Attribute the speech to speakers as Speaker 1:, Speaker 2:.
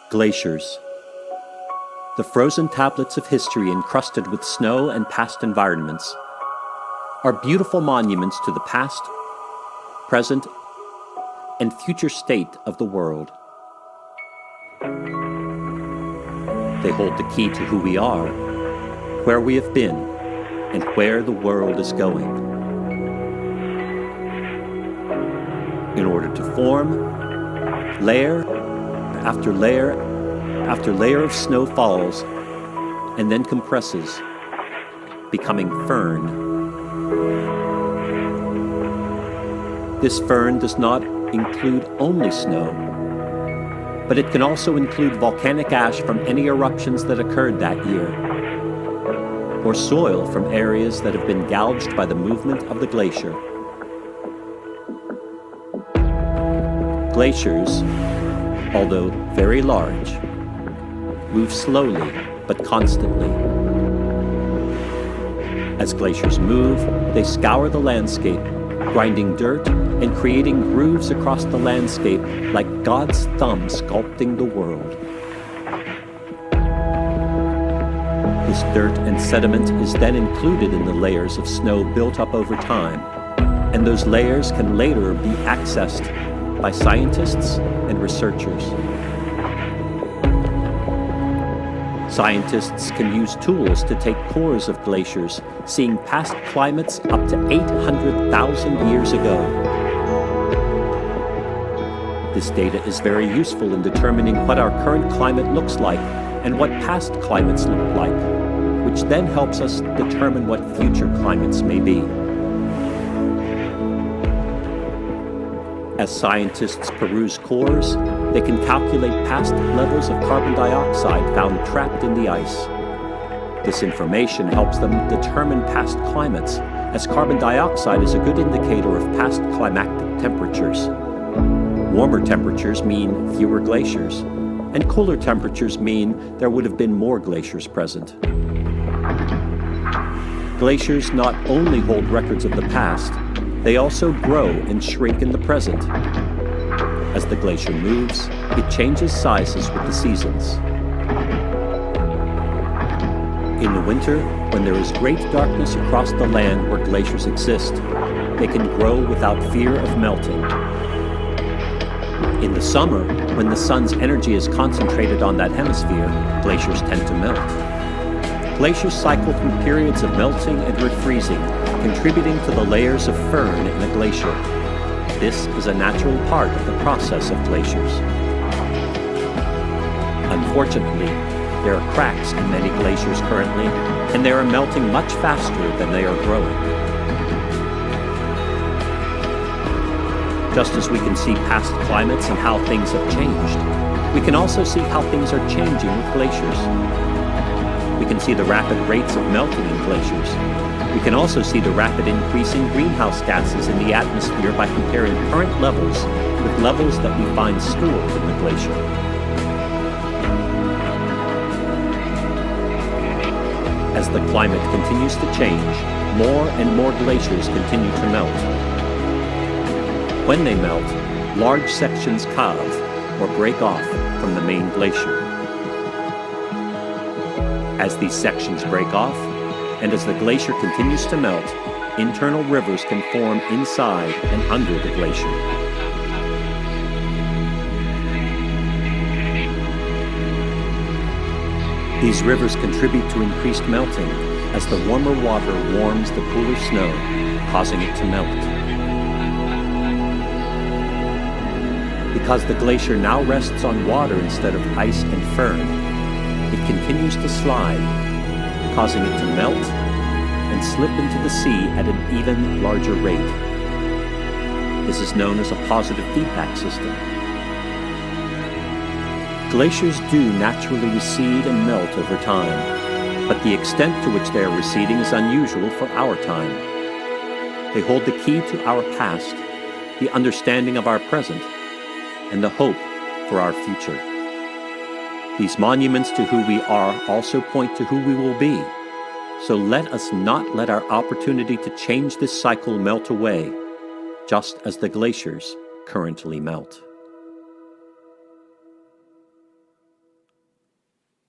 Speaker 1: Glaciers. The frozen tablets of history encrusted with snow and past environments are beautiful monuments to the past, present, and future state of the world. They hold the key to who we are, where we have been, and where the world is going. In order to form, layer after layer after layer of snow falls and then compresses, becoming fern. This fern does not include only snow, but it can also include volcanic ash from any eruptions that occurred that year, or soil from areas that have been gouged by the movement of the glacier. Glaciers, although very large, move slowly but constantly. As glaciers move, they scour the landscape, grinding dirt and creating grooves across the landscape like God's thumb sculpting the world. This dirt and sediment is then included in the layers of snow built up over time, and those layers can later be accessed by scientists and researchers. Scientists can use tools to take cores of glaciers, seeing past climates up to 800,000 years ago. This data is very useful in determining what our current climate looks like and what past climates look like, which then helps us determine what future climates may be. As scientists peruse cores, they can calculate past levels of carbon dioxide found trapped in the ice. This information helps them determine past climates, as carbon dioxide is a good indicator of past climactic temperatures. Warmer temperatures mean fewer glaciers, and cooler temperatures mean there would have been more glaciers present. Glaciers not only hold records of the past, they also grow and shrink in the present. As the glacier moves, it changes sizes with the seasons. In the winter, when there is great darkness across the land where glaciers exist, they can grow without fear of melting. In the summer, when the sun's energy is concentrated on that hemisphere, glaciers tend to melt. Glaciers cycle through periods of melting and refreezing, contributing to the layers of fern in a glacier. This is a natural part of the process of glaciers. Unfortunately, there are cracks in many glaciers currently, and they are melting much faster than they are growing. Just as we can see past climates and how things have changed, we can also see how things are changing with glaciers. We can see the rapid rates of melting in glaciers. We can also see the rapid increase in greenhouse gases in the atmosphere by comparing current levels with levels that we find stored in the glacier. As the climate continues to change, more and more glaciers continue to melt. When they melt, large sections calve or break off from the main glacier. As these sections break off, and as the glacier continues to melt, internal rivers can form inside and under the glacier. These rivers contribute to increased melting as the warmer water warms the cooler snow, causing it to melt. Because the glacier now rests on water instead of ice and fern, it continues to slide, causing it to melt and slip into the sea at an even larger rate. This is known as a positive feedback system. Glaciers do naturally recede and melt over time, but the extent to which they are receding is unusual for our time. They hold the key to our past, the understanding of our present, and the hope for our future. These monuments to who we are also point to who we will be. So let us not let our opportunity to change this cycle melt away, just as the glaciers currently melt.